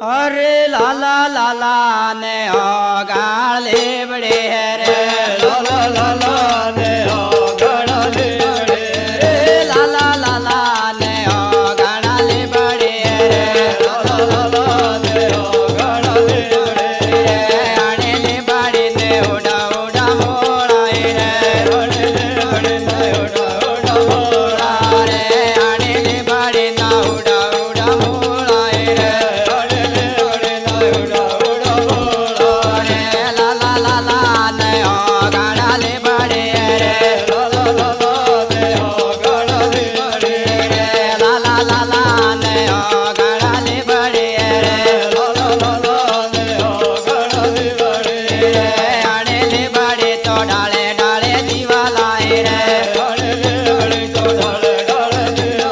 अरे लाला लाला ने हो गाले बड़े रे लाला लाला ने हो गाले बड़े रे लाला लाला ने हो गाले बड़े रे लाला लाला ने हो गाले बड़े आने ले बड़े ने उड़ा उड़ा मोड़ा रे आने ले बड़े ने उड़ा उड़ा मोड़ा रे आने ले बड़े ना उड़ा उड़ा मोड़ा रे आने ले बड़े ने उड़ा उड़ा मोड़ा रे लाला लाला ने हो गाले बड़े रे लाला लाला ने हो गाले बड़े लाला लाला ने हो गाले बड़े रे लाला लाला ने हो गाले बड़े आने ले बड़े तो डाले डाले दीवा लाए रे आने ले बड़े तो डाले डाले दिया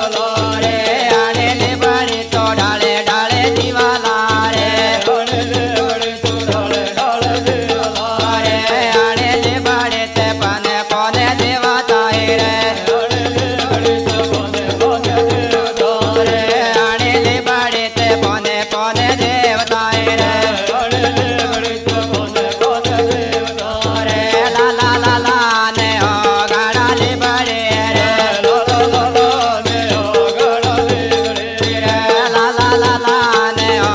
रे आने ले बड़े तो डाले डाले दीवा ला रे आने ले बड़े तो डाले डाले दिया रे आने ले बड़े ते पने पने देवता रे आने ले बड़े तो बने बने दिया रे आने ले बड़े ते पने पने देवता रे आने ले बड़े तो बने बने दिया रे लाला लाला ने हो गाले बड़े रे लाला लाला ने हो गाले बड़े लाला लाला ने हो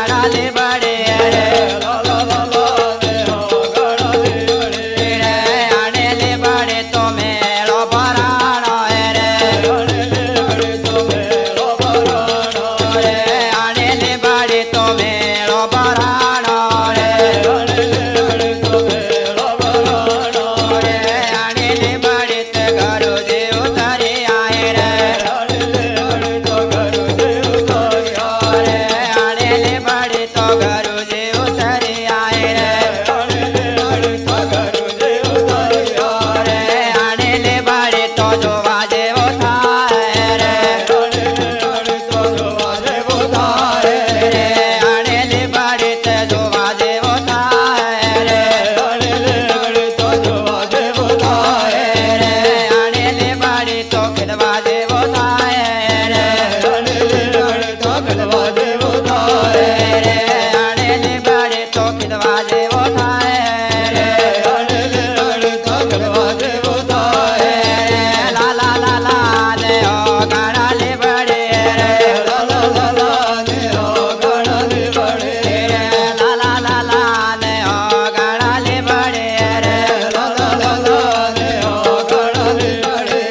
गाले बड़े रे लाला लाला ने हो गाले बड़े आने ले बड़े तो मेलो पराणो रे आने ले बड़े तो मेरा बराना रे आने ले बड़े तो मेलो पराणो रे आने ले बड़े तो मेरा बराना रे आने ले बड़े ते घरो जे उतारे आए रे आने ले बड़े तो घरो जे उतारिया रे आने ले बड़े तो घरो जे उतारे आए रे आने ले बड़े तो घरो जे उतारिया रे आने ले बड़े तो जो बाजे वो थाए रे आने ले बड़े तो जो बाजे उतारे रे आने ले बड़े ते जो बाजे वो थाए रे आने ले बड़े तो जो बाजे उतारे रे आने ले बड़े तो किद बाजे वो थाए रे आने ले बड़े तो बाजे उतारे रे आने ले बड़े तो किद बाजे वो थाए रे आने ले बड़े तो बाजे उतारे लाला लाला ने हो गाले बड़े रे लाला लाला ने हो गाले बड़े लाला लाला ने हो गाले बड़े रे लाला लाला ने हो गाले बड़े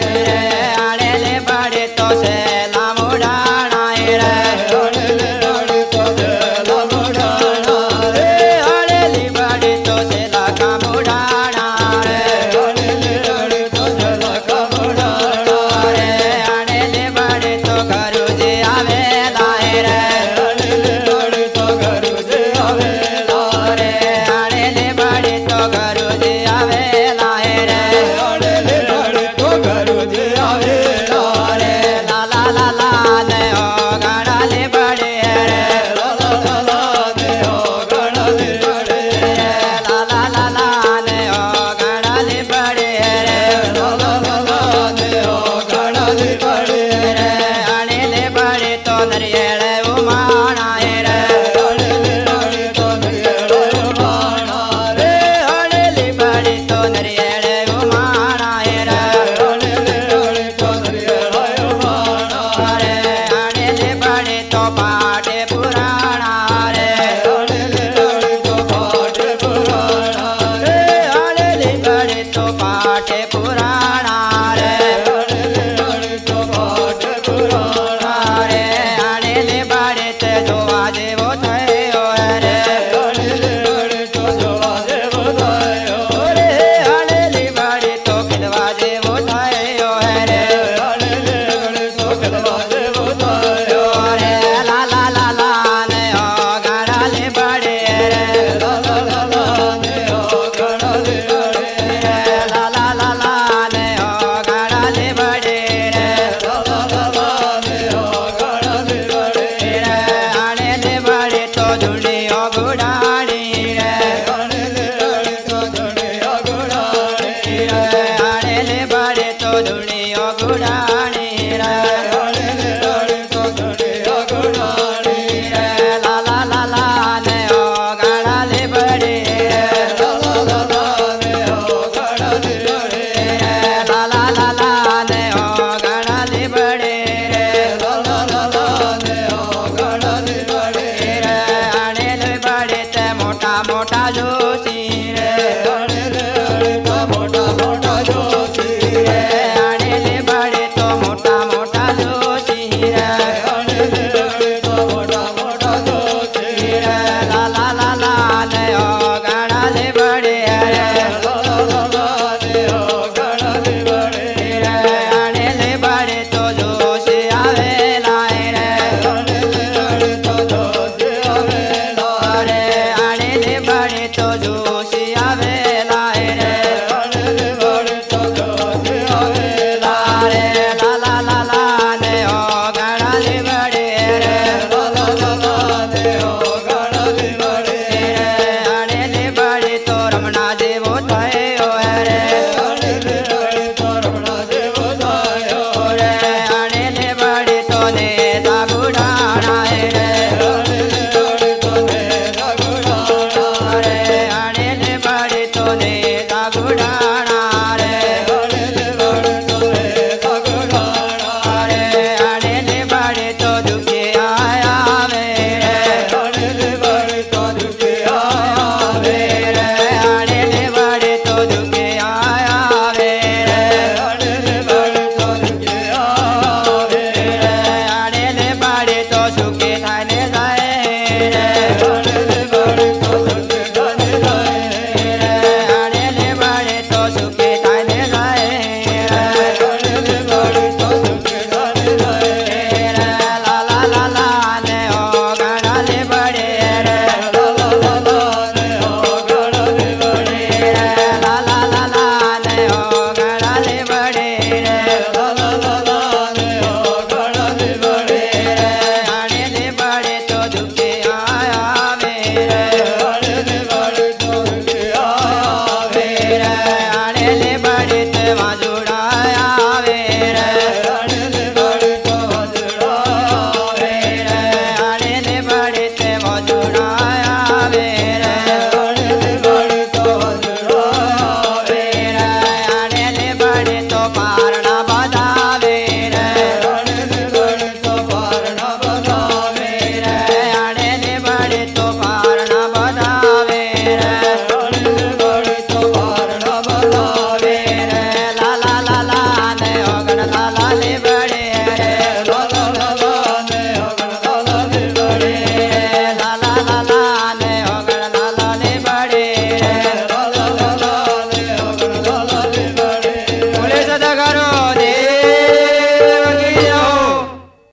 आने ले बड़े तो से लामुड़ाना रे आने ले बड़े तो जेला मुड़ाना रे आने ले बड़े तो से लाका मुड़ाना रे आने ले बड़े तो जेला का मुड़ाना रे आने ले बड़े तो घरो जे आवे लाए रे आने ले बड़े तो घरो जे आवेला रे आने ले बड़े तो घरो जे आवे लाए रे आने ले बड़े तो घरो जे आवेला रे लाला लाला ने हो गाले बड़े रे लाला लाला ने हो गाले बड़े लाला लाला ने हो गाले बड़े रे लाला लाला ने हो गाले बड़े आने ले बड़े तो नरियल उमाना रे आने ले बड़े तो नियलो माना रे आने ले बड़े तो नरियल उमाना रे आने ले बड़े तो नियलो माना रे आने ले बड़े तो पाटे पुराना रे आने ले बड़े तो पाटे पुराना रे आने ले बड़े तो पाटे पुराना रे आने ले बड़े तो पाटे पुराना रे आने ले बड़े ते जो आजे वो थयो रे आने ले बड़े तो जो आजे बतायो रे आने ले बड़े तो खिलवाजे वो थयो रे आने ले बड़े तो खलवाजे बतायो रे लाला लाला ने हो गाले बड़े रे लाला लाला ने हो गाले बड़े लाला लाला ने हो गाले बड़े रे लाला लाला ने हो गाले बड़े आने ले बड़े तो झुड़ी हो गुड़ानी रे आने ले बड़े तो झुड़िया गुड़ाने आने ले बड़े तो झुड़ी हो गुड़ा